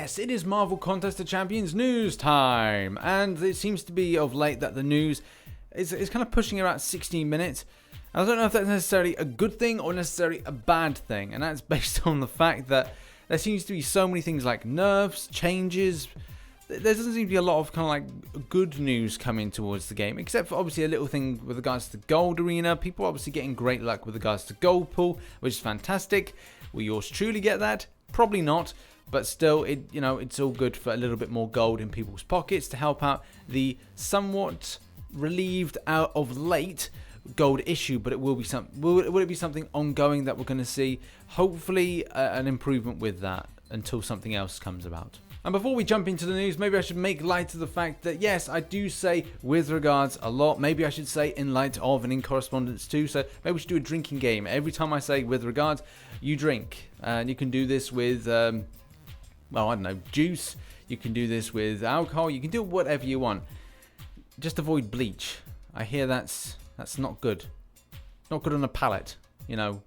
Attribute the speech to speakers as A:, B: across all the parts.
A: Yes, it is Marvel Contest of Champions news time, and it seems to be of late that the news is kind of pushing about 16 minutes. I don't know if that's necessarily a good thing or necessarily a bad thing, and that's based on the fact that there seems to be so many things like nerfs, changes. There doesn't seem to be a lot of kind of like good news coming towards the game, except for obviously a little thing with regards to Gold Arena. People are obviously getting great luck with regards to Goldpool, which is fantastic. Will yours truly get that? Probably not. But still, it's all good for a little bit more gold in people's pockets to help out the somewhat relieved out of late gold issue. But it will be will it be something ongoing that we're going to see? Hopefully, an improvement with that until something else comes about. And before we jump into the news, maybe I should make light of the fact that yes, I do say with regards a lot. Maybe I should say in light of and in correspondence to. So maybe we should do a drinking game. Every time I say with regards, you drink, and you can do this with. Well, I don't know, juice. You can do this with alcohol. You can do whatever you want. Just avoid bleach. I hear that's not good. Not good on the palate. Not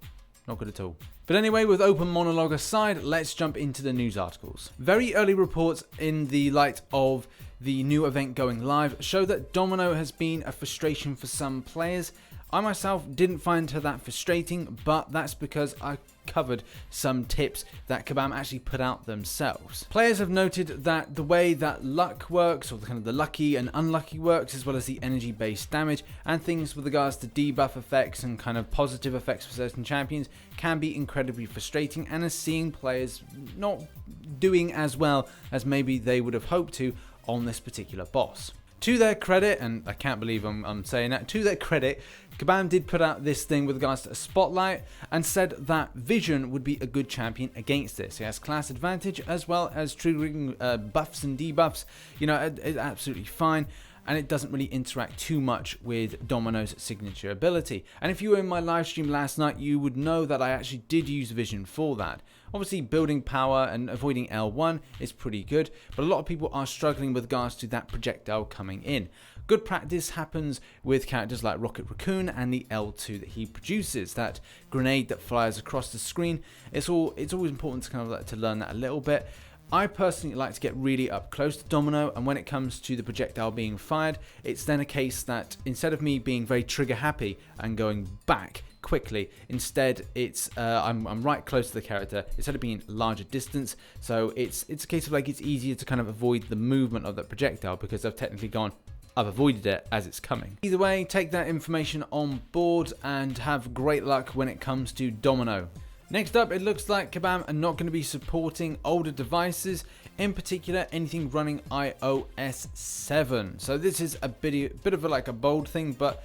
A: good at all. But anyway, with open monologue aside, let's jump into the news articles. Very early reports in the light of the new event going live show that Domino has been a frustration for some players. I myself didn't find her that frustrating, but that's because I covered some tips that Kabam actually put out themselves. Players have noted that the way that luck works, or kind of the lucky and unlucky works, as well as the energy based damage and things with regards to debuff effects and kind of positive effects for certain champions, can be incredibly frustrating, and is seeing players not doing as well as maybe they would have hoped to on this particular boss. To their credit, and I can't believe I'm saying that, to their credit, Kabam did put out this thing with regards to a spotlight and said that Vision would be a good champion against this. He has class advantage as well as triggering buffs and debuffs. It's absolutely fine. And it doesn't really interact too much with Domino's signature ability. And if you were in my live stream last night, you would know that I actually did use Vision for that. Obviously, building power and avoiding L1 is pretty good, but a lot of people are struggling with regards to that projectile coming in. Good practice happens with characters like Rocket Raccoon and the L2 that he produces, that grenade that flies across the screen. It's always important to kind of like to learn that a little bit. I personally like to get really up close to Domino, and when it comes to the projectile being fired, it's then a case that instead of me being very trigger happy and going back quickly, instead it's I'm right close to the character instead of being larger distance. So it's a case of like it's easier to kind of avoid the movement of that projectile because I've avoided it as it's coming. Either way, take that information on board and have great luck when it comes to Domino. Next up, it looks like Kabam are not going to be supporting older devices, in particular anything running iOS 7. So this is a bit of a bold thing, but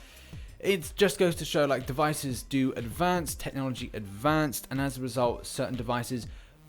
A: it just goes to show like devices do advance, technology advanced, and as a result, certain devices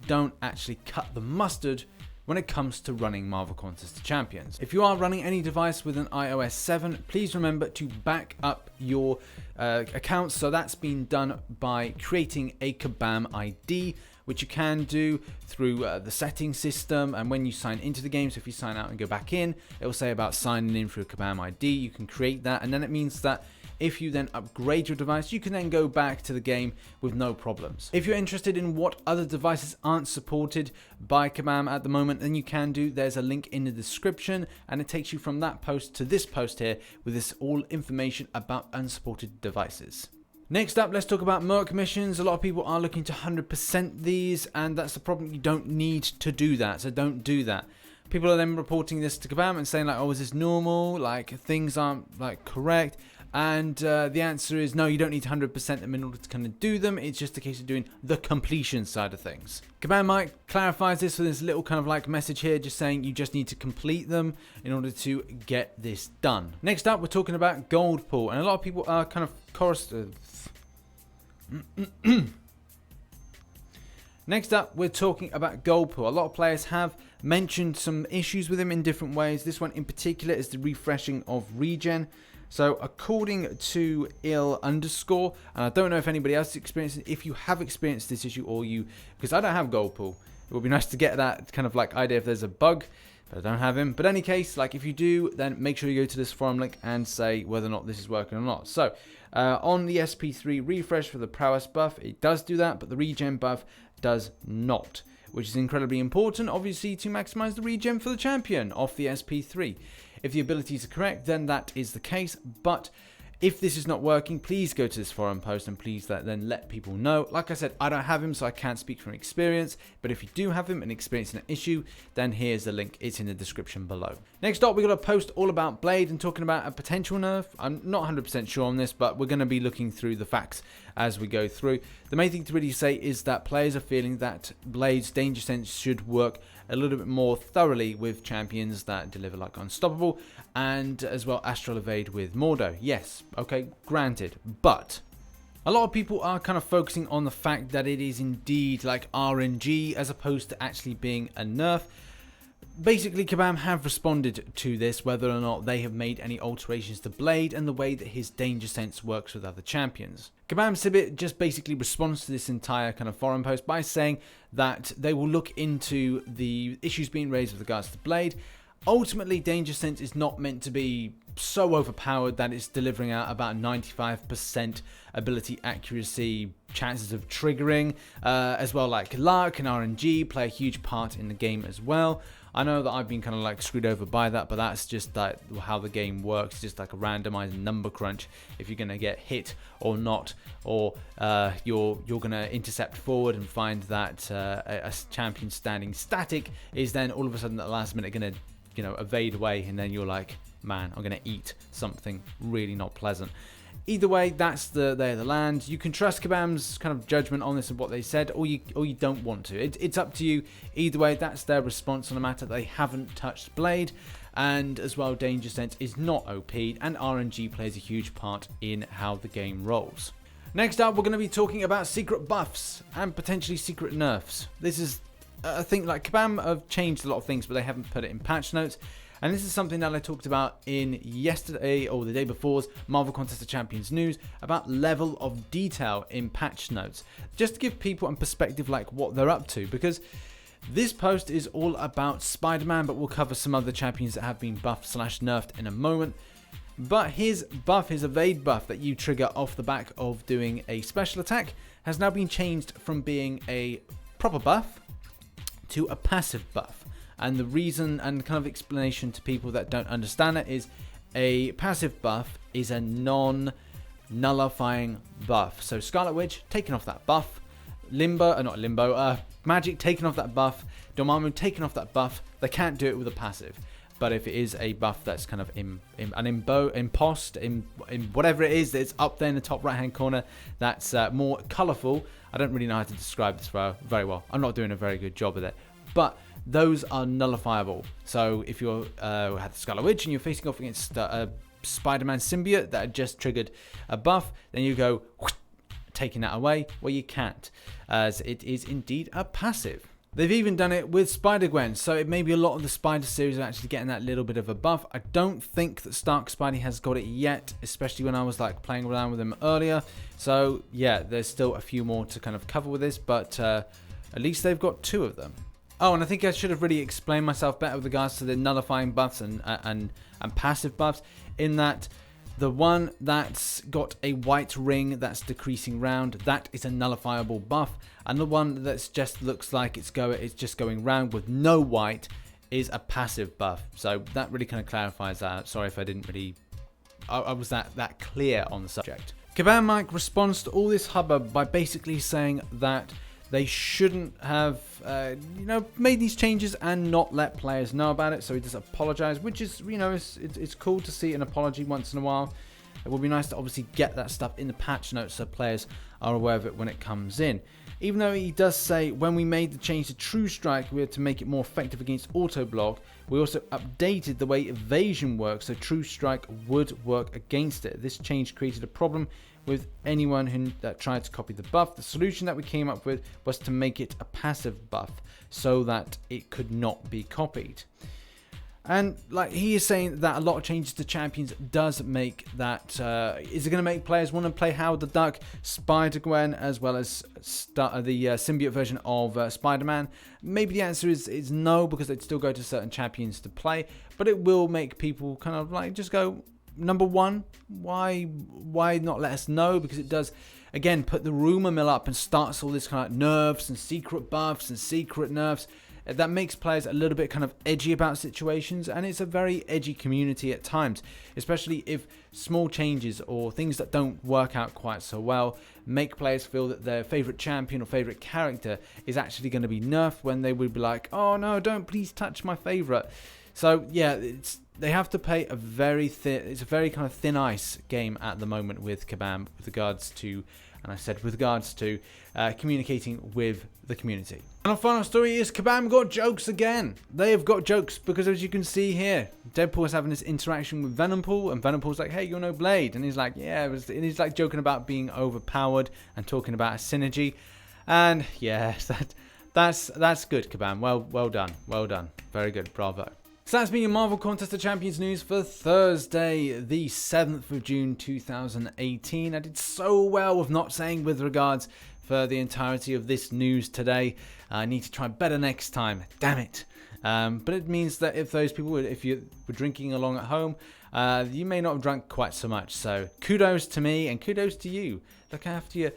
A: don't actually cut the mustard when it comes to running Marvel Contest of Champions. If you are running any device with an iOS 7, please remember to back up your accounts. So that's been done by creating a Kabam ID, which you can do through the settings system. And when you sign into the game, so if you sign out and go back in, it will say about signing in through a Kabam ID. You can create that, and then it means that if you then upgrade your device, you can then go back to the game with no problems. If you're interested in what other devices aren't supported by Kabam at the moment, then you can do. There's a link in the description, and it takes you from that post to this post here with this all information about unsupported devices. Next up, let's talk about Merc Missions. A lot of people are looking to 100% these, and that's the problem. You don't need to do that, so don't do that. People are then reporting this to Kabam and saying like, oh, is this normal? Like, things aren't like correct. And the answer is no, you don't need to 100% them in order to kind of do them. It's just a case of doing the completion side of things. Kabam Mike clarifies this with this little kind of like message here, just saying you just need to complete them in order to get this done. Next up, we're talking about Goldpool, and a lot of people are kind of Next up, we're talking about Goldpool. A lot of players have mentioned some issues with him in different ways. This one in particular is the refreshing of regen. So according to il_, and I don't know if anybody else has experienced it, if you have experienced this issue or because I don't have Goldpool, it would be nice to get that kind of like idea if there's a bug, but I don't have him. But in any case, like if you do, then make sure you go to this forum link and say whether or not this is working or not. So on the SP3 refresh for the prowess buff, it does do that, but the regen buff does not. which is incredibly important, obviously, to maximize the regen for the champion off the SP3. If the abilities are correct, then that is the case, but if this is not working, please go to this forum post and please then let people know. Like I said, I don't have him, so I can't speak from experience. But if you do have him and experiencing an issue, then here's the link. It's in the description below. Next up, we've got a post all about Blade and talking about a potential nerf. I'm not 100% sure on this, but we're going to be looking through the facts as we go through. The main thing to really say is that players are feeling that Blade's danger sense should work a little bit more thoroughly with champions that deliver like Unstoppable and as well Astral Evade with Mordo. Yes, okay, granted, but a lot of people are kind of focusing on the fact that it is indeed like RNG as opposed to actually being a nerf. Basically, Kabam have responded to this, whether or not they have made any alterations to Blade and the way that his danger sense works with other champions. Kabam Sibit just basically responds to this entire kind of forum post by saying that they will look into the issues being raised with regards to Blade. Ultimately, danger sense is not meant to be so overpowered that it's delivering out about 95% ability accuracy, chances of triggering, as well like luck and RNG play a huge part in the game as well. I know that I've been kind of like screwed over by that, but that's just like how the game works. It's just like a randomized number crunch. If you're gonna get hit or not, or you're gonna intercept forward and find that a champion standing static is then all of a sudden at the last minute gonna evade away, and then you're like, man, I'm gonna eat something really not pleasant. Either way, that's the land. You can trust Kabam's kind of judgment on this and what they said, or you don't want to. It's up to you. Either way, that's their response on the matter. They haven't touched Blade, and as well, danger sense is not OP, and RNG plays a huge part in how the game rolls. Next up, we're going to be talking about secret buffs and potentially secret nerfs. This is I think like Kabam have changed a lot of things, but they haven't put it in patch notes. And this is something that I talked about in yesterday or the day before's Marvel Contest of Champions news about level of detail in patch notes. Just to give people in perspective like what they're up to, because this post is all about Spider-Man, but we'll cover some other champions that have been buffed / nerfed in a moment. But his buff, his evade buff that you trigger off the back of doing a special attack, has now been changed from being a proper buff to a passive buff. And the reason and kind of explanation to people that don't understand it is a passive buff is a non-nullifying buff. So Scarlet Witch taking off that buff, Magic taking off that buff, Dormammu taking off that buff. They can't do it with a passive. But if it is a buff that's kind of impost, whatever it is that's up there in the top right hand corner, that's more colourful. I don't really know how to describe this very well. I'm not doing a very good job of it. But those are nullifiable. So if you're had the Scarlet Witch and you're facing off against a Spider-Man symbiote that had just triggered a buff, then you go taking that away. Well, you can't, as it is indeed a passive. They've even done it with Spider-Gwen, so it may be a lot of the Spider series are actually getting that little bit of a buff. I don't think that Stark Spidey has got it yet, especially when I was like playing around with him earlier. So yeah, there's still a few more to kind of cover with this, but at least they've got 2 of them. Oh, and I think I should have really explained myself better with regards to the nullifying buffs and passive buffs, in that the one that's got a white ring that's decreasing round, that is a nullifiable buff, and the one that's just looks like it's just going round with no white is a passive buff. So that really kind of clarifies that. Sorry if I didn't really, I was that clear on the subject. Kabam Mike responds to all this hubbub by basically saying that they shouldn't have, made these changes and not let players know about it. So he does apologize, which is, it's cool to see an apology once in a while. It would be nice to obviously get that stuff in the patch notes so players are aware of it when it comes in. Even though he does say, when we made the change to True Strike, we had to make it more effective against auto block. We also updated the way evasion works, so True Strike would work against it. This change created a problem with anyone that tried to copy the buff. The solution that we came up with was to make it a passive buff so that it could not be copied. And like he is saying that a lot of changes to champions does make that, is it going to make players want to play Howard the Duck, Spider-Gwen, as well as the symbiote version of Spider-Man? Maybe the answer is no, because they'd still go to certain champions to play, but it will make people kind of like just go, number one, why not let us know? Because it does again, put the rumor mill up and starts all this kind of nerfs and secret buffs and secret nerfs. That makes players a little bit kind of edgy about situations, and it's a very edgy community at times, especially if small changes or things that don't work out quite so well make players feel that their favorite champion or favorite character is actually going to be nerfed, when they would be like, oh no, don't please touch my favorite. So yeah, they have to play a very thin, it's a very kind of thin ice game at the moment with Kabam with regards to, and I said with regards to communicating with the community. And our final story is Kabam Got Jokes again. They have got jokes because, as you can see here, Deadpool is having this interaction with Venompool, and Venompool's like, hey, you're no Blade. And he's like, yeah, and he's like joking about being overpowered and talking about a synergy. And yeah, that's good, Kabam. Well done. Very good, bravo. So that's been your Marvel Contest of Champions news for Thursday, the 7th of June 2018. I did so well with not saying with regards for the entirety of this news today. I need to try better next time. Damn it. But it means that if those people, if you were drinking along at home, you may not have drunk quite so much. So kudos to me and kudos to you. Look after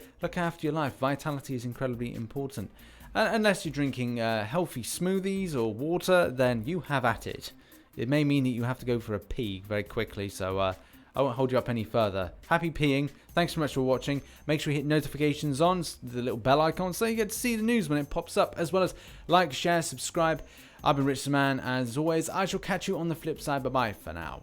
A: your life. Vitality is incredibly important. Unless you're drinking healthy smoothies or water, then you have at it. It may mean that you have to go for a pee very quickly, so I won't hold you up any further. Happy peeing. Thanks so much for watching. Make sure you hit notifications on, the little bell icon, so you get to see the news when it pops up, as well as like, share, subscribe. I've been RichTheMan. As always, I shall catch you on the flip side. Bye-bye for now.